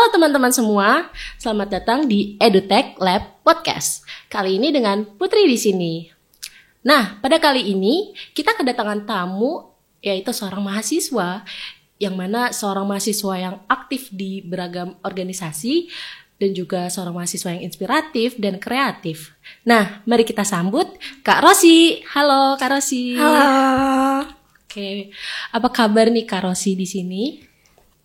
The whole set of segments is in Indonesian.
Halo teman-teman semua, selamat datang di EduTech Lab Podcast. Kali ini dengan Putri di sini. Nah, pada kali ini kita kedatangan tamu, yaitu seorang mahasiswa, yang mana seorang mahasiswa yang aktif di beragam organisasi, dan juga seorang mahasiswa yang inspiratif dan kreatif. Nah, mari kita sambut Kak Rosi. Halo Kak Rosi. Halo. Oke, apa kabar nih Kak Rosi di sini?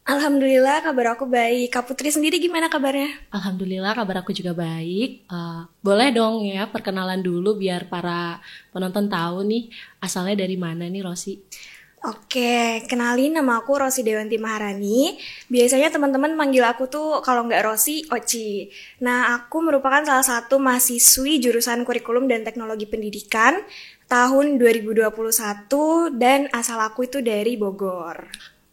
Alhamdulillah kabar aku baik. Kak Putri sendiri gimana kabarnya? Alhamdulillah kabar aku juga baik. Boleh dong ya perkenalan dulu biar para penonton tahu nih asalnya dari mana nih Rosi. Oke, kenalin nama aku Rosi Dewanti Maharani. Biasanya teman-teman manggil aku tuh kalau nggak Rosi, Oci. Nah, aku merupakan salah satu mahasiswi jurusan Kurikulum dan Teknologi Pendidikan tahun 2021 dan asal aku itu dari Bogor.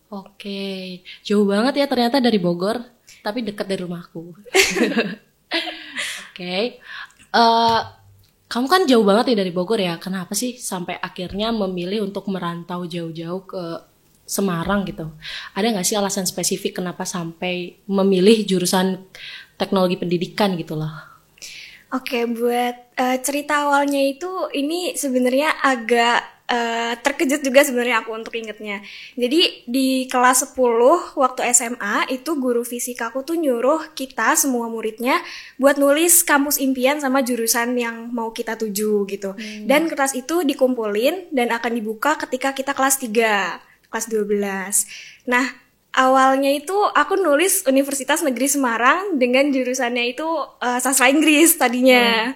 Oke, jauh banget ya ternyata dari Bogor, tapi dekat dari rumahku. Oke, kamu kan jauh banget nih dari Bogor ya. Kenapa sih sampai akhirnya memilih untuk merantau jauh-jauh ke Semarang gitu? Ada nggak sih alasan spesifik kenapa sampai memilih jurusan teknologi pendidikan gitu loh? Oke, buat cerita awalnya itu ini sebenarnya agak terkejut juga sebenarnya aku untuk ingetnya. Jadi di kelas 10 waktu SMA itu guru fisika aku tuh nyuruh kita semua muridnya buat nulis kampus impian sama jurusan yang mau kita tuju gitu. Dan kertas itu dikumpulin dan akan dibuka ketika kita kelas 3, kelas 12. Nah, awalnya itu aku nulis Universitas Negeri Semarang dengan jurusannya itu sastra Inggris tadinya.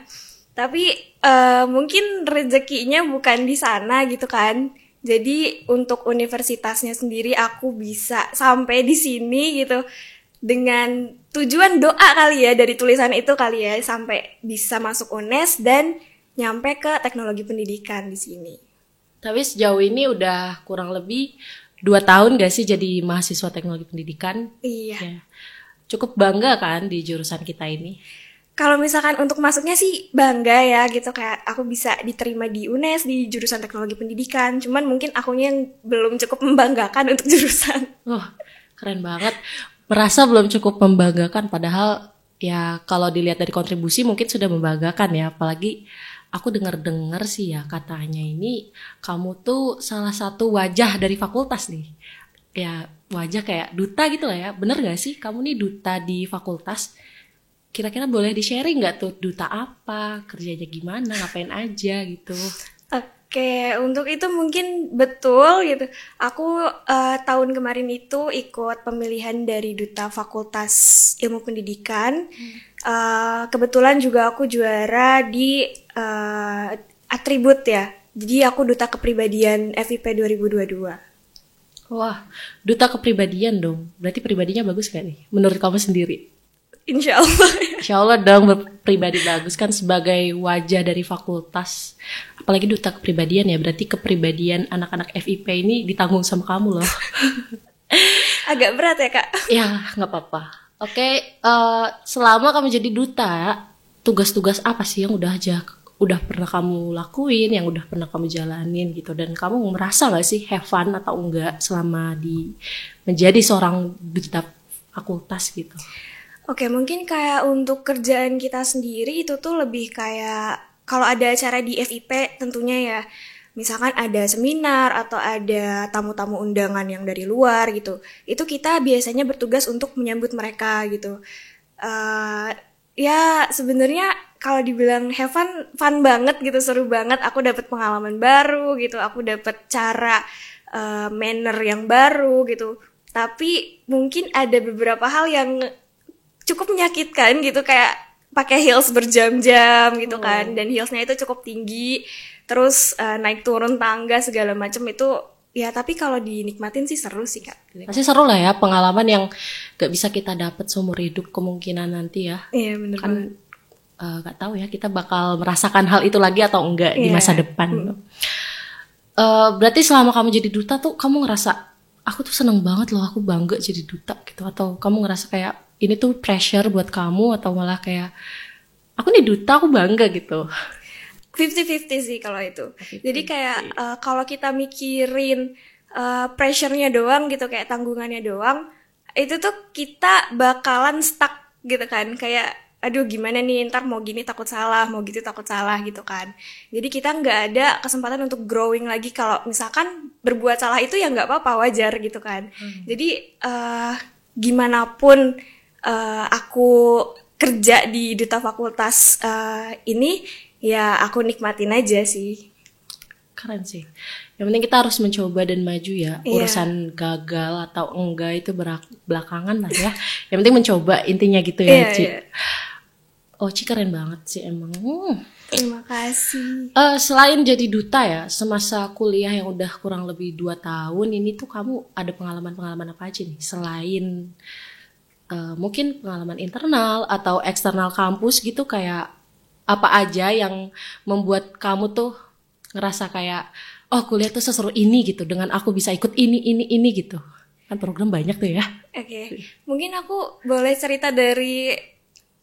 Tapi mungkin rezekinya bukan di sana gitu kan. Jadi untuk universitasnya sendiri aku bisa sampai di sini gitu dengan tujuan doa kali ya dari tulisan itu kali ya sampai bisa masuk UNES dan nyampe ke teknologi pendidikan di sini. Tapi sejauh ini udah kurang lebih 2 tahun gak sih jadi mahasiswa teknologi pendidikan? Iya. Ya. Cukup bangga kan di jurusan kita ini? Kalau misalkan untuk masuknya sih bangga ya gitu, kayak aku bisa diterima di UNES di jurusan teknologi pendidikan. Cuman mungkin akunya yang belum cukup membanggakan untuk jurusan. Wah, keren banget. Merasa belum cukup membanggakan padahal ya kalau dilihat dari kontribusi mungkin sudah membanggakan ya. Apalagi aku dengar-dengar sih ya katanya ini kamu tuh salah satu wajah dari fakultas nih. Ya wajah kayak duta gitu lah ya. Bener gak sih kamu nih duta di fakultas? Kira-kira boleh di-sharing nggak tuh duta apa, kerjanya gimana, ngapain aja gitu? Oke, untuk itu mungkin betul gitu. Aku tahun kemarin itu ikut pemilihan dari Duta Fakultas Ilmu Pendidikan. Kebetulan juga aku juara di atribut ya. Jadi aku Duta Kepribadian FIP 2022. Wah, duta kepribadian dong. Berarti pribadinya bagus gak nih? Menurut kamu sendiri? Insya Allah. Insya Allah dong berpribadi bagus kan sebagai wajah dari fakultas. Apalagi duta kepribadian ya. Berarti kepribadian anak-anak FIP ini ditanggung sama kamu loh. Agak berat ya Kak? Ya gak apa-apa. Oke, selama kamu jadi duta, tugas-tugas apa sih yang udah pernah kamu lakuin, yang udah pernah kamu jalanin gitu, dan kamu merasa gak sih have fun atau enggak selama menjadi seorang duta fakultas gitu? Oke, mungkin kayak untuk kerjaan kita sendiri itu tuh lebih kayak kalau ada acara di FIP tentunya ya, misalkan ada seminar atau ada tamu-tamu undangan yang dari luar gitu, itu kita biasanya bertugas untuk menyambut mereka gitu. Ya sebenarnya kalau dibilang have fun, fun banget gitu, seru banget. Aku dapat pengalaman baru gitu, aku dapat cara manner yang baru gitu. Tapi mungkin ada beberapa hal yang cukup menyakitkan gitu, kayak pakai heels berjam-jam gitu kan, dan heelsnya itu cukup tinggi, terus naik turun tangga segala macam itu ya. Tapi kalau dinikmatin sih seru sih Kak. Pasti seru lah ya, pengalaman yang gak bisa kita dapat seumur hidup kemungkinan nanti ya. Iya bener kan banget. Gak tahu ya kita bakal merasakan hal itu lagi atau enggak di masa depan. Berarti selama kamu jadi duta tuh kamu ngerasa aku tuh seneng banget loh, aku bangga jadi duta gitu, atau kamu ngerasa kayak ini tuh pressure buat kamu, atau malah kayak aku nih duta aku bangga gitu? 50-50 sih kalau itu. Jadi kayak kalau kita mikirin pressure-nya doang gitu, kayak tanggungannya doang, itu tuh kita bakalan stuck gitu kan, kayak aduh gimana nih, ntar mau gini takut salah, mau gitu takut salah gitu kan. Jadi kita nggak ada kesempatan untuk growing lagi. Kalau misalkan berbuat salah itu ya nggak apa-apa, wajar gitu kan. Jadi gimana pun aku kerja di duta fakultas ini, ya aku nikmatin aja sih. Keren sih. Yang penting kita harus mencoba dan maju ya. Iya. Urusan gagal atau enggak itu belakangan lah ya. Yang penting mencoba, intinya gitu ya, Iya, Ci. iya. Oh, Ci keren banget sih emang. Terima kasih. Selain jadi duta ya, semasa kuliah yang udah kurang lebih 2 tahun ini tuh kamu ada pengalaman-pengalaman apa aja nih? Selain mungkin pengalaman internal atau eksternal kampus gitu, kayak apa aja yang membuat kamu tuh ngerasa kayak, oh kuliah tuh seseru ini gitu, dengan aku bisa ikut ini gitu. Kan program banyak tuh ya. Oke, mungkin aku boleh cerita dari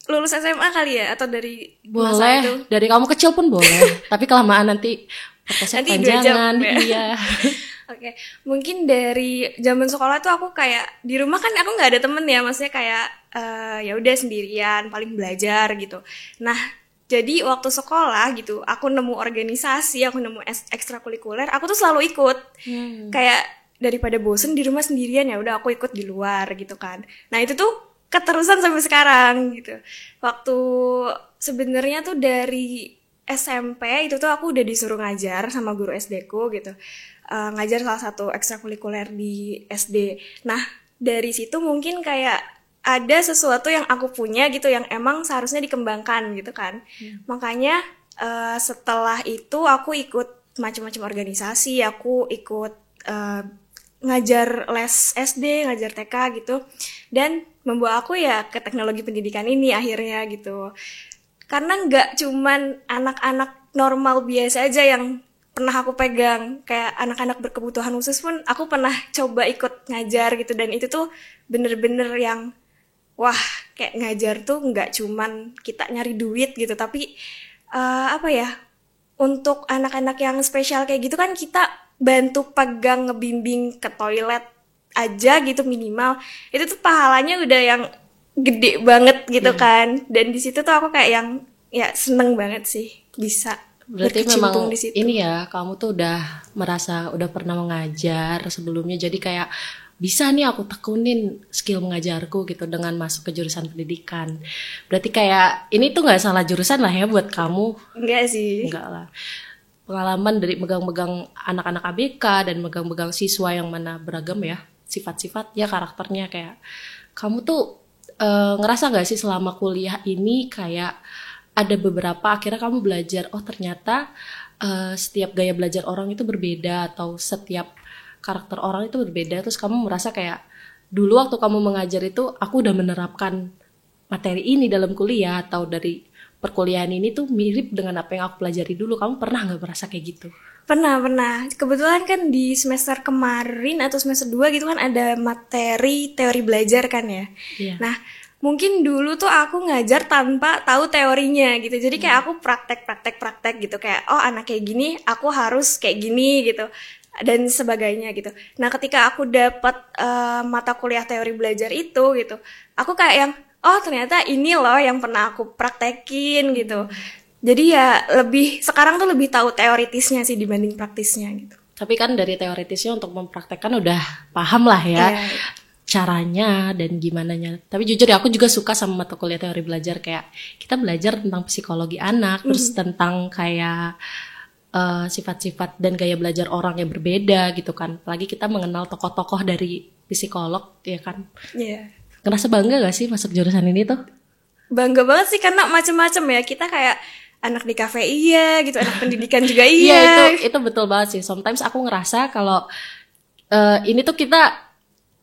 lulus SMA kali ya, atau dari masa itu? Boleh, dari kamu kecil pun boleh. Tapi kelamaan nanti podcastnya Nanti 2 jam, panjangan. ya. Iya. Oke, mungkin dari zaman sekolah tuh aku kayak di rumah kan aku nggak ada temen ya, maksudnya kayak ya udah sendirian, paling belajar gitu. Nah, jadi waktu sekolah gitu, aku nemu organisasi, aku nemu ekstrakurikuler, aku tuh selalu ikut. Kayak daripada bosen di rumah sendirian, ya udah aku ikut di luar gitu kan. Nah itu tuh keterusan sampai sekarang gitu. Waktu sebenarnya tuh dari SMP itu tuh aku udah disuruh ngajar sama guru SD ku gitu. Ngajar salah satu ekstrakurikuler di SD. Nah, dari situ mungkin kayak ada sesuatu yang aku punya gitu yang emang seharusnya dikembangkan gitu kan. Makanya setelah itu aku ikut macam-macam organisasi, aku ikut ngajar les SD, ngajar TK gitu. Dan membawa aku ya ke teknologi pendidikan ini akhirnya gitu. Karena nggak cuman anak-anak normal biasa aja yang pernah aku pegang, kayak anak-anak berkebutuhan khusus pun aku pernah coba ikut ngajar gitu. Dan itu tuh bener-bener yang wah, kayak ngajar tuh nggak cuman kita nyari duit gitu, tapi apa ya, untuk anak-anak yang spesial kayak gitu kan kita bantu pegang, ngebimbing ke toilet aja gitu minimal. Itu tuh pahalanya udah yang gede banget gitu kan. Dan di situ tuh aku kayak yang ya seneng banget sih bisa Berarti berkecimpung memang di situ. ini ya, kamu tuh udah merasa udah pernah mengajar sebelumnya, jadi kayak bisa nih aku tekunin skill mengajarku gitu dengan masuk ke jurusan pendidikan. Berarti kayak ini tuh nggak salah jurusan lah ya buat kamu. Enggak sih. Enggak lah. Pengalaman dari megang-megang anak-anak ABK dan megang-megang siswa yang mana beragam ya sifat-sifatnya, karakternya, kayak kamu tuh ngerasa nggak sih selama kuliah ini kayak ada beberapa akhirnya kamu belajar, oh ternyata setiap gaya belajar orang itu berbeda, atau setiap karakter orang itu berbeda, terus kamu merasa kayak dulu waktu kamu mengajar itu aku udah menerapkan materi ini dalam kuliah, atau dari perkuliahan ini tuh mirip dengan apa yang aku pelajari dulu. Kamu pernah nggak merasa kayak gitu? Pernah. Kebetulan kan di semester kemarin atau semester 2 gitu kan ada materi teori belajar kan ya. Iya. Nah, mungkin dulu tuh aku ngajar tanpa tahu teorinya gitu. Jadi kayak aku praktek gitu. Kayak oh anak kayak gini, aku harus kayak gini gitu. Dan sebagainya gitu. Nah, ketika aku dapat mata kuliah teori belajar itu gitu, aku kayak yang oh ternyata ini loh yang pernah aku praktekin gitu. Jadi ya sekarang tuh lebih tahu teoritisnya sih dibanding praktisnya gitu. Tapi kan dari teoritisnya untuk mempraktekkan udah paham lah ya caranya dan gimananya. Tapi jujur ya aku juga suka sama mata kuliah teori belajar, kayak kita belajar tentang psikologi anak, terus tentang kayak sifat-sifat dan gaya belajar orang yang berbeda gitu kan. Apalagi kita mengenal tokoh-tokoh dari psikolog ya kan. Iya. Ngerasa bangga gak sih masuk jurusan ini tuh? Bangga banget sih karena macem-macem ya. Kita kayak anak di kafe iya gitu, anak pendidikan juga iya. Iya itu betul banget sih. Sometimes aku ngerasa kalau ini tuh kita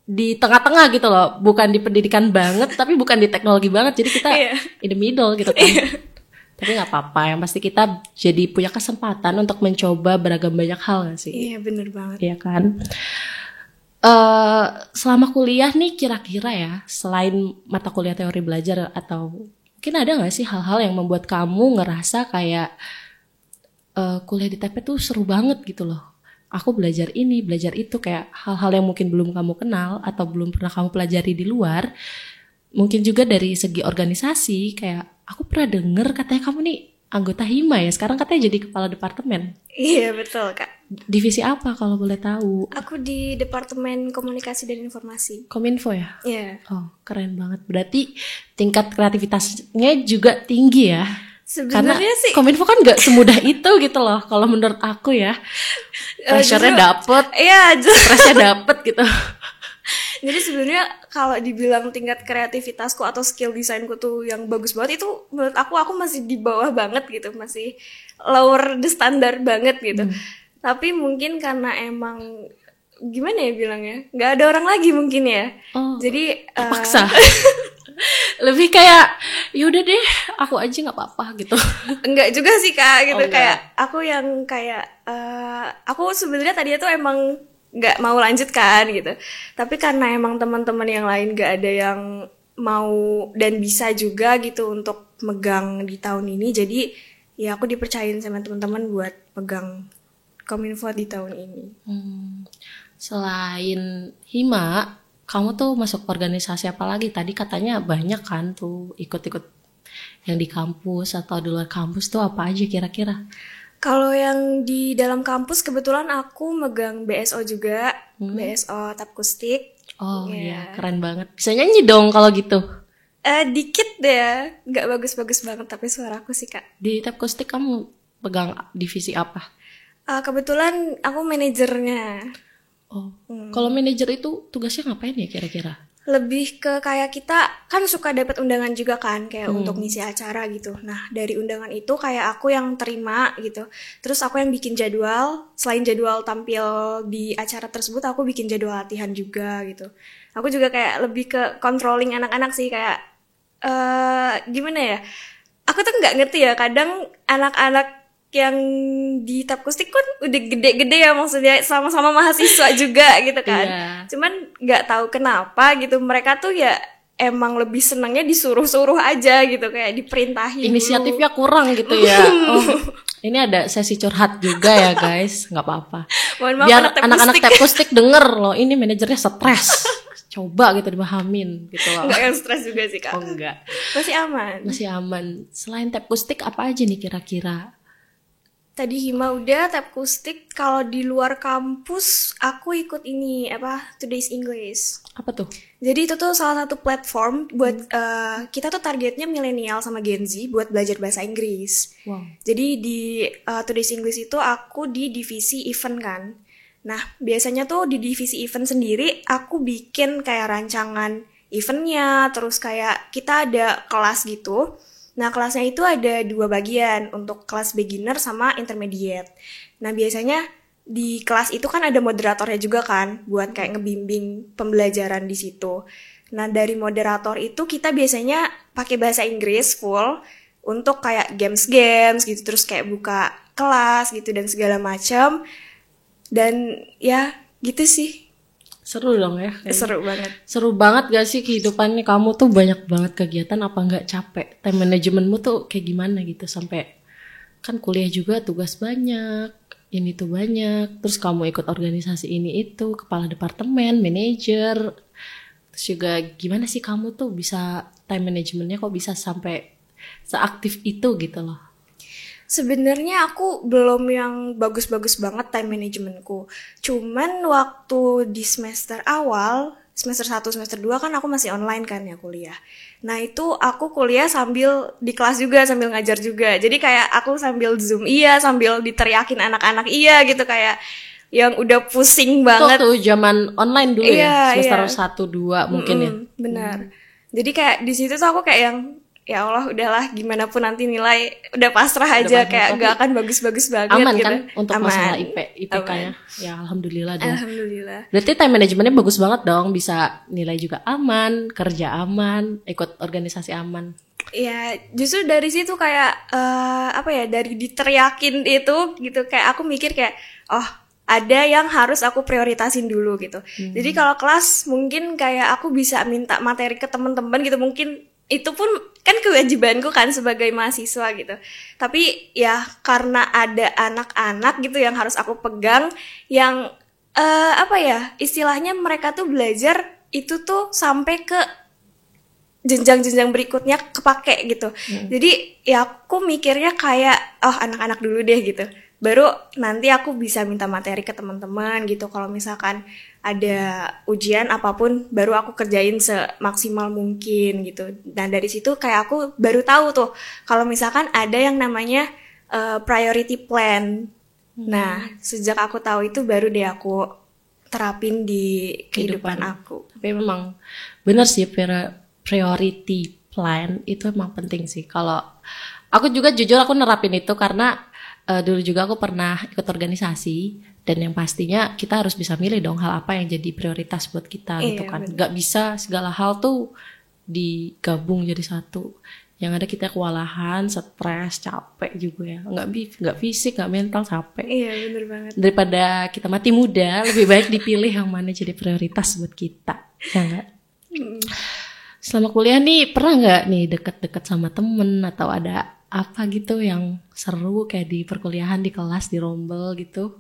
di tengah-tengah gitu loh, bukan di pendidikan banget, tapi bukan di teknologi banget. Jadi kita in the middle gitu kan. Tapi nggak apa-apa, yang pasti kita jadi punya kesempatan untuk mencoba beragam banyak hal gak sih? Iya bener banget. Iya kan. Selama kuliah nih kira-kira ya, selain mata kuliah teori belajar, atau mungkin ada gak sih hal-hal yang membuat kamu ngerasa kayak kuliah di TP tuh seru banget gitu loh. aku belajar ini, belajar itu, kayak hal-hal yang mungkin belum kamu kenal atau belum pernah kamu pelajari di luar. Mungkin juga dari segi organisasi, kayak aku pernah denger katanya kamu nih anggota Hima ya, sekarang katanya jadi kepala departemen. Iya betul Kak. Divisi apa kalau boleh tahu? Aku di Departemen Komunikasi dan Informasi. Kominfo ya? Iya. Oh, keren banget. Berarti tingkat kreativitasnya juga tinggi ya? Sebenarnya Karena sih Kominfo kan gak semudah itu gitu loh. Kalau menurut aku ya, pressure-nya dapet, Iya, stress-nya dapet gitu. jadi sebenarnya kalau dibilang tingkat kreativitasku atau skill desainku tuh yang bagus banget, itu menurut aku masih di bawah banget gitu, masih lower the standard banget gitu. Tapi mungkin karena emang gimana ya bilangnya, nggak ada orang lagi mungkin ya. Jadi Terpaksa. Lebih kayak yaudah deh, aku aja nggak apa-apa gitu. enggak juga sih Kak gitu. Oh, kayak aku yang kayak aku sebenarnya tadinya tuh emang nggak mau lanjut kan gitu, tapi karena emang teman-teman yang lain nggak ada yang mau dan bisa juga gitu untuk megang di tahun ini, jadi ya aku dipercayain sama teman-teman buat pegang Kominfo di tahun ini. Selain Hima, kamu tuh masuk organisasi apa lagi? Tadi katanya banyak kan tuh ikut-ikut yang di kampus atau di luar kampus tuh apa aja kira-kira? Kalau yang di dalam kampus kebetulan aku megang BSO juga, BSO Tapkustik. Oh iya, keren banget. Bisa nyanyi dong kalau gitu. Dikit deh, nggak bagus-bagus banget tapi suaraku sih Kak. Di Tapkustik kamu pegang divisi apa? Kebetulan aku manajernya. Oh, kalau manajer itu tugasnya ngapain ya kira-kira? Lebih ke kayak kita kan suka dapat undangan juga kan, kayak untuk ngisi acara gitu. Nah dari undangan itu kayak aku yang terima gitu, terus aku yang bikin jadwal. Selain jadwal tampil di acara tersebut, aku bikin jadwal latihan juga gitu. Aku juga kayak lebih ke controlling anak-anak sih, kayak gimana ya, aku tuh nggak ngerti ya, kadang anak-anak yang di Tapkustik kan udah gede-gede ya, maksudnya sama-sama mahasiswa juga gitu kan. Cuman nggak tahu kenapa gitu, mereka tuh ya emang lebih senangnya disuruh-suruh aja gitu, kayak diperintahin. Inisiatifnya kurang gitu ya. Oh, ini ada sesi curhat juga ya guys, nggak apa-apa. Biar anak-anak Tapkustik denger loh, ini manajernya stres. Coba gitu dipahamin gitu loh. Enggak yang stres juga sih Kak. Oh enggak. Masih aman. Masih aman. Selain Tapkustik apa aja nih kira-kira? Tadi Hima udah, Tapkustik. Kalau di luar kampus aku ikut ini Today's English. Apa tuh? Jadi itu tuh salah satu platform buat kita tuh targetnya milenial sama Gen Z buat belajar bahasa Inggris. Wow. Jadi di Today's English itu aku di divisi event kan. Nah biasanya tuh di divisi event sendiri aku bikin kayak rancangan eventnya, terus kayak kita ada kelas gitu. Nah kelasnya itu ada 2 bagian, untuk kelas beginner sama intermediate. Nah biasanya di kelas itu kan ada moderatornya juga kan, buat kayak ngebimbing pembelajaran di situ. Nah dari moderator itu kita biasanya pakai bahasa Inggris full untuk kayak games gitu, terus kayak buka kelas gitu dan segala macam. Dan ya gitu sih. Seru dong ya. Seru banget. Seru banget gak sih kehidupannya kamu tuh, banyak banget kegiatan, apa nggak capek? Time managementmu tuh kayak gimana gitu, sampai kan kuliah juga tugas banyak, ini tuh banyak, terus kamu ikut organisasi ini itu, kepala departemen, manajer, terus juga gimana sih kamu tuh bisa time managementnya kok bisa sampai seaktif itu gitu loh? Sebenarnya aku belum yang bagus-bagus banget time managementku. Cuman waktu di semester awal, semester 1, semester 2 kan aku masih online kan ya kuliah. Nah itu aku kuliah sambil di kelas juga, sambil ngajar juga. Jadi kayak aku sambil Zoom iya, sambil diteriakin anak-anak iya gitu, kayak yang udah pusing banget. Tuh zaman online dulu ya, semester 1, 2 mungkin ya. Benar. Jadi kayak di situ tuh aku kayak yang ya Allah udahlah, gimana pun nanti nilai udah pasrah aja, kayak gak akan bagus-bagus banget aman gitu. Kan untuk aman. Masalah IPK-nya ya alhamdulillah dong. Alhamdulillah. Berarti time managementnya bagus banget dong, bisa nilai juga aman, kerja aman, ikut organisasi aman. Ya justru dari situ kayak dari diteriakin itu gitu, kayak aku mikir kayak ada yang harus aku prioritasin dulu gitu. Jadi kalau kelas mungkin kayak aku bisa minta materi ke teman-teman gitu, mungkin itu pun kan kewajibanku kan sebagai mahasiswa gitu. Tapi ya karena ada anak-anak gitu yang harus aku pegang, yang apa ya, istilahnya mereka tuh belajar itu tuh sampai ke jenjang-jenjang berikutnya kepake gitu. Jadi ya aku mikirnya kayak anak-anak dulu deh gitu. Baru nanti aku bisa minta materi ke teman-teman gitu. Kalau misalkan ada ujian apapun baru aku kerjain semaksimal mungkin gitu. Dan dari situ kayak aku baru tahu tuh kalau misalkan ada yang namanya priority plan. Nah, sejak aku tahu itu baru deh aku terapin di kehidupan aku. Tapi memang benar sih, priority plan itu emang penting sih. Kalau aku juga jujur aku nerapin itu karena dulu juga aku pernah ikut organisasi, dan yang pastinya kita harus bisa milih dong hal apa yang jadi prioritas buat kita gitu kan. Gak bisa segala hal tuh digabung jadi satu. Yang ada kita kewalahan, stres, capek juga ya. Nggak fisik, nggak mental, capek. Iya bener banget. Daripada kita mati muda, lebih baik dipilih yang mana jadi prioritas buat kita. Ya nggak? Selama kuliah nih pernah nggak nih deket-deket sama temen atau ada apa gitu yang seru kayak di perkuliahan, di kelas, di rombel gitu?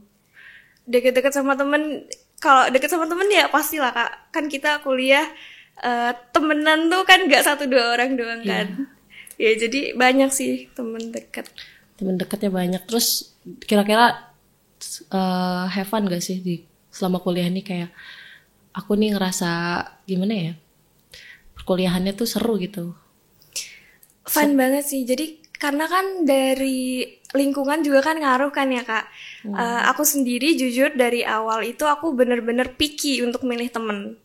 Deket-deket sama temen, kalau deket sama temen ya pastilah Kak. Kan kita kuliah temenan tuh kan gak 1-2 orang doang kan. Ya jadi banyak sih temen deket. Temen deketnya banyak. Terus kira-kira have fun gak sih di selama kuliah nih, kayak aku nih ngerasa gimana ya, perkuliahannya tuh seru gitu. Fun banget sih. Jadi karena kan dari lingkungan juga kan ngaruh kan ya Kak. Aku sendiri jujur dari awal itu aku bener-bener picky untuk milih temen.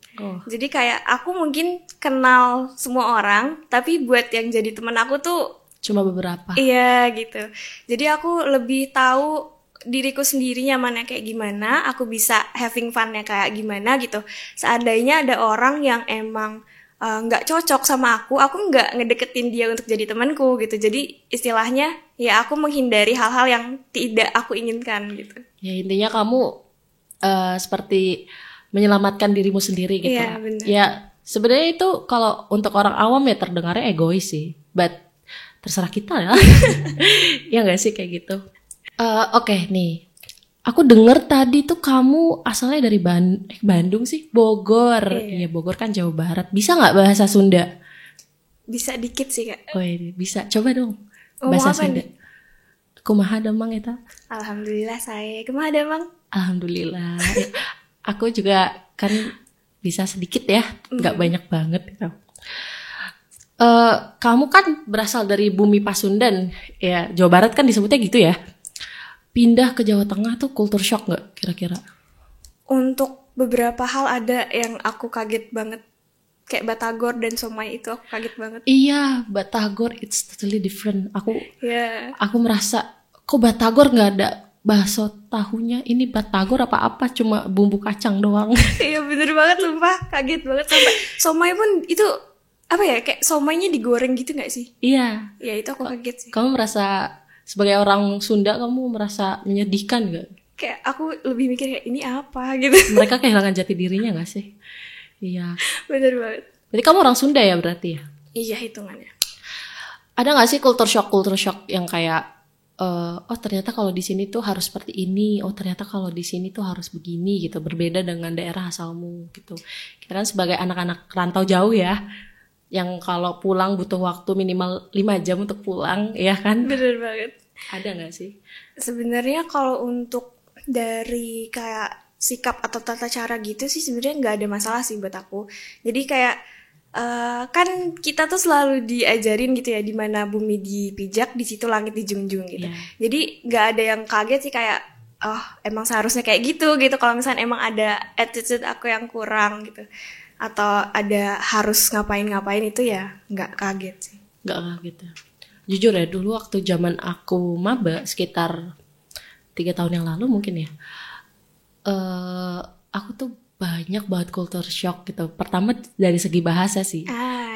Jadi kayak aku mungkin kenal semua orang, tapi buat yang jadi temen aku tuh cuma beberapa. Iya gitu. Jadi aku lebih tahu diriku sendiri nyamannya kayak gimana, aku bisa having fun-nya kayak gimana gitu. Seandainya ada orang yang emang nggak cocok sama aku nggak ngedeketin dia untuk jadi temanku gitu. Jadi istilahnya ya aku menghindari hal-hal yang tidak aku inginkan gitu. Ya intinya kamu seperti menyelamatkan dirimu sendiri gitu. Iya benar. Ya sebenarnya itu kalau untuk orang awam ya terdengarnya egois sih, but terserah kita ya. Ya nggak sih kayak gitu. Oke, nih. Aku denger tadi tuh kamu asalnya dari Bandung sih, Bogor. Iya, Bogor kan Jawa Barat. Bisa nggak bahasa Sunda? Bisa dikit sih Kak. Oh iya, bisa. Coba dong bahasa Sunda. Kumaha damang eta? Alhamdulillah saya. Kumaha damang? Alhamdulillah. Aku juga kan bisa sedikit ya, nggak banyak banget gitu. Kamu kan berasal dari bumi Pasundan, ya Jawa Barat kan disebutnya gitu ya. Pindah ke Jawa Tengah tuh culture shock nggak kira-kira? Untuk beberapa hal ada yang aku kaget banget. Kayak Batagor dan Somai itu aku kaget banget. Iya, Batagor it's totally different. Aku merasa kok Batagor nggak ada bakso tahunya. Ini Batagor apa-apa cuma bumbu kacang doang. Iya bener banget sumpah, kaget banget. Sampai Somai pun itu apa ya, kayak somainya digoreng gitu nggak sih? Iya. Ya itu aku kaget sih. Kamu merasa sebagai orang Sunda kamu merasa menyedihkan gak? Kayak aku lebih mikir kayak ini apa gitu. Mereka kehilangan jati dirinya gak sih? Iya. Bener banget. Jadi kamu orang Sunda ya berarti ya? Iya hitungannya. Ada gak sih culture shock yang kayak oh ternyata kalau di sini tuh harus seperti ini, oh ternyata kalau di sini tuh harus begini gitu, berbeda dengan daerah asalmu gitu. Kita kan sebagai anak-anak rantau jauh ya, yang kalau pulang butuh waktu minimal 5 jam untuk pulang, ya kan? Bener banget. Ada gak sih? Sebenarnya kalau untuk dari kayak sikap atau tata cara gitu sih sebenarnya nggak ada masalah sih buat aku. Jadi kayak kan kita tuh selalu diajarin gitu ya, di mana bumi dipijak di situ langit dijunjung gitu. Yeah. Jadi nggak ada yang kaget sih kayak emang seharusnya kayak gitu. Kalau misalnya emang ada attitude aku yang kurang gitu, atau ada harus ngapain itu ya nggak kaget sih. Nggak kaget ya. Jujur ya, dulu waktu zaman aku maba sekitar 3 tahun yang lalu mungkin ya, aku tuh banyak banget culture shock gitu. Pertama dari segi bahasa sih.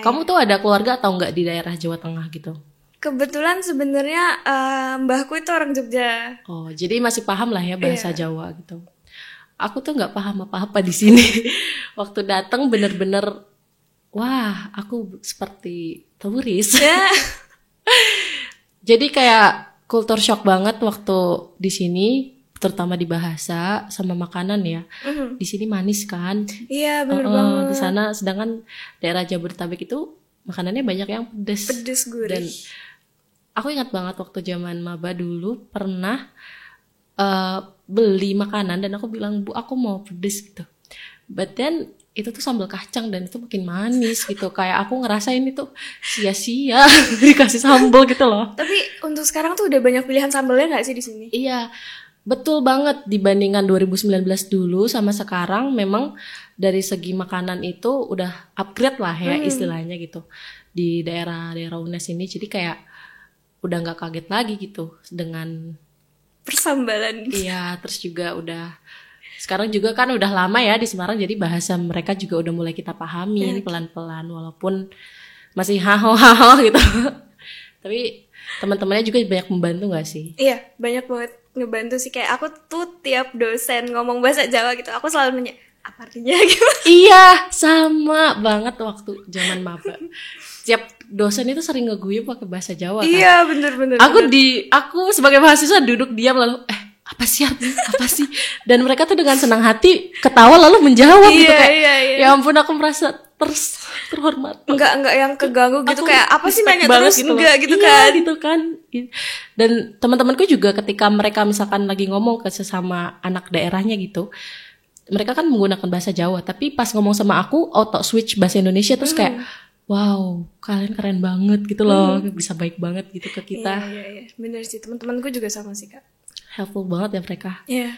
Kamu tuh ada keluarga atau nggak di daerah Jawa Tengah gitu? Kebetulan sebenarnya mbahku itu orang Jogja. Oh, jadi masih paham lah ya bahasa Jawa gitu. Aku tuh nggak paham apa-apa di sini. Waktu datang bener-bener, wah, aku seperti turis. Ya. Jadi kayak culture shock banget waktu di sini, terutama di bahasa sama makanan ya. Di sini manis kan. Iya, bener banget. Di sana sedangkan daerah Jabodetabek itu makanannya banyak yang pedes. Pedes gurih. Dan aku ingat banget waktu zaman maba dulu pernah beli makanan dan aku bilang, "Bu, aku mau pedes," gitu. But then itu tuh sambal kacang dan itu makin manis gitu. Kayak aku ngerasain itu sia-sia dikasih sambal gitu loh. Tapi untuk sekarang tuh udah banyak pilihan sambalnya nggak sih di sini? Iya, betul banget. Dibandingkan 2019 dulu sama sekarang, memang dari segi makanan itu udah upgrade lah ya istilahnya gitu di daerah-daerah UNES ini. Jadi kayak udah nggak kaget lagi gitu dengan Persambalan. iya. Terus juga udah sekarang juga kan udah lama ya di Semarang, jadi bahasa mereka juga udah mulai kita pahamin pelan-pelan walaupun masih haho gitu. Tapi teman-temannya juga banyak membantu gak sih? Iya, banyak banget ngebantu sih. Kayak aku tuh tiap dosen ngomong bahasa Jawa gitu, aku selalu nanya, apa artinya gitu. Iya, sama banget waktu zaman maba. Setiap dosen itu sering ngeguyub pakai bahasa Jawa kan. Iya, bener-bener. Aku sebagai mahasiswa duduk diam lalu apa sih artinya? Apa sih? Dan mereka tuh dengan senang hati ketawa lalu menjawab gitu kayak. Iya. Ya ampun, aku merasa terhormat. Enggak yang keganggu gitu, Aku kayak apa sih nanya banget terus gitu enggak loh. gitu Iya, kan. gitu kan. Dan teman-temanku juga ketika mereka misalkan lagi ngomong ke sesama anak daerahnya gitu, mereka kan menggunakan bahasa Jawa, tapi pas ngomong sama aku auto switch bahasa Indonesia terus kayak wow, kalian keren banget gitu loh, bisa baik banget gitu ke kita. Iya. Bener sih, teman-temanku juga sama sih, Kak. Helpful banget ya mereka. Iya.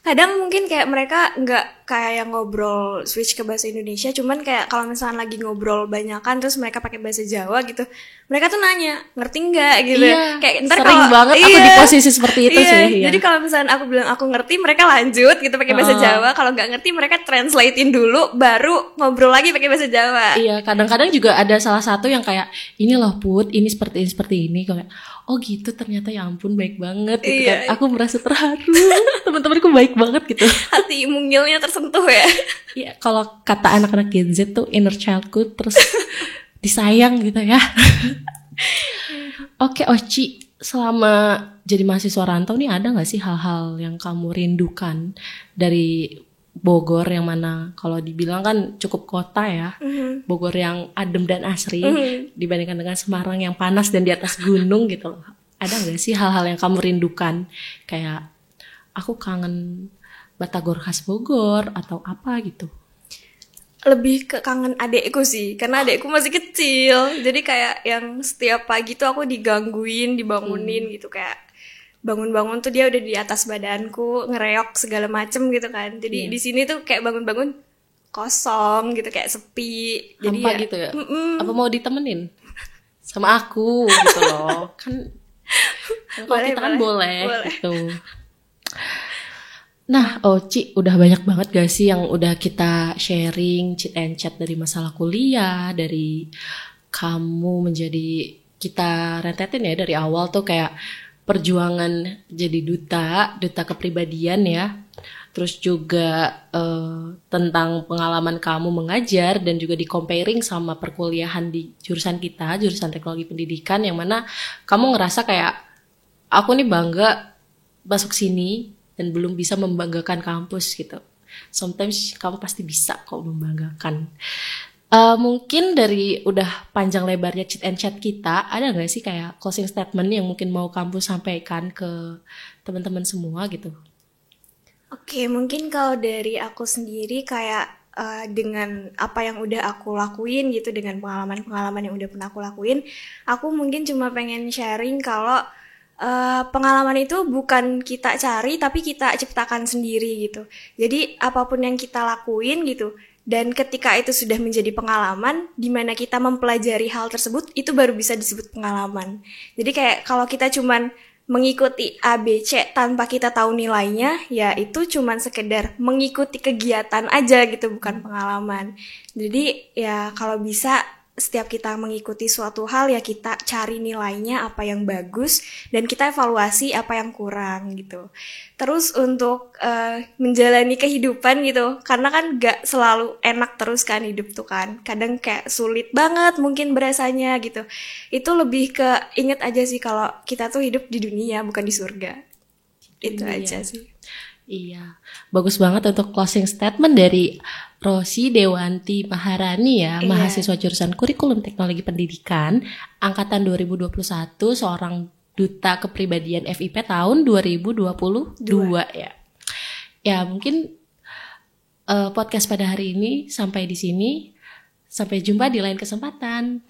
Kadang mungkin kayak mereka nggak kayak yang ngobrol switch ke bahasa Indonesia, cuman kayak kalau misalnya lagi ngobrol banyakan terus mereka pakai bahasa Jawa gitu, mereka tuh nanya ngerti nggak gitu. Iya, Kayak ntar sering kalau banget aku di posisi seperti itu sih. Iya. Jadi kalau misalnya aku bilang aku ngerti, mereka lanjut gitu pakai bahasa Jawa. Kalau nggak ngerti, mereka translatein dulu, baru ngobrol lagi pakai bahasa Jawa. Iya, kadang-kadang juga ada salah satu yang kayak ini loh Put, ini seperti ini. Kayak oh gitu, ternyata ya ampun baik banget gitu kan. Aku merasa terharu. Teman-temanku baik banget gitu. Hati mungilnya tersentuh ya. Iya, kalau kata anak-anak Gen Z tuh inner childku terus disayang gitu ya. Oke, Oci, selama jadi mahasiswa rantau nih ada gak sih hal-hal yang kamu rindukan dari Bogor yang mana kalau dibilang kan cukup kota ya. Bogor yang adem dan asri dibandingkan dengan Semarang yang panas dan di atas gunung gitu loh. Ada gak sih hal-hal yang kamu rindukan? Kayak aku kangen batagor khas Bogor atau apa gitu. Lebih ke kangen adekku sih, karena adekku masih kecil. Jadi kayak yang setiap pagi tuh aku digangguin, dibangunin gitu, kayak bangun-bangun tuh dia udah di atas badanku, ngereok segala macem gitu kan. Jadi di sini tuh kayak bangun-bangun kosong gitu, kayak sepi. Jadi hampa gitu ya. Apa mau ditemenin sama aku gitu loh. Kan kalau kita kan boleh gitu. Nah, Oci, udah banyak banget gak sih yang udah kita sharing, chit and chat dari masalah kuliah, dari kamu menjadi, kita rentetin ya dari awal tuh kayak perjuangan jadi duta kepribadian ya. Terus juga tentang pengalaman kamu mengajar dan juga di comparing sama perkuliahan di jurusan kita, jurusan teknologi pendidikan, yang mana kamu ngerasa kayak aku nih bangga masuk sini dan belum bisa membanggakan kampus gitu. Sometimes kamu pasti bisa kok membanggakan. Mungkin dari udah panjang lebarnya chit and chat kita, ada gak sih kayak closing statement yang mungkin mau kamu sampaikan ke teman-teman semua gitu? Oke, mungkin kalau dari aku sendiri kayak dengan apa yang udah aku lakuin gitu, dengan pengalaman-pengalaman yang udah pernah aku lakuin, aku mungkin cuma pengen sharing kalau pengalaman itu bukan kita cari tapi kita ciptakan sendiri gitu. Jadi apapun yang kita lakuin gitu, dan ketika itu sudah menjadi pengalaman di mana kita mempelajari hal tersebut, itu baru bisa disebut pengalaman. Jadi kayak kalau kita cuman mengikuti A, B, C tanpa kita tahu nilainya, ya itu cuman sekedar mengikuti kegiatan aja gitu, bukan pengalaman. Jadi ya kalau bisa setiap kita mengikuti suatu hal ya kita cari nilainya apa yang bagus dan kita evaluasi apa yang kurang gitu. Terus untuk menjalani kehidupan gitu, karena kan gak selalu enak terus kan hidup tuh kan, kadang kayak sulit banget mungkin berasanya gitu. Itu lebih ke inget aja sih kalau kita tuh hidup di dunia bukan di surga. Itu aja sih. Iya, bagus banget untuk closing statement dari Rosi Dewanti Maharani ya, Iya. mahasiswa jurusan Kurikulum Teknologi Pendidikan, angkatan 2021, seorang duta kepribadian FIP tahun 2022 ya. Ya, mungkin podcast pada hari ini sampai di sini. Sampai jumpa di lain kesempatan.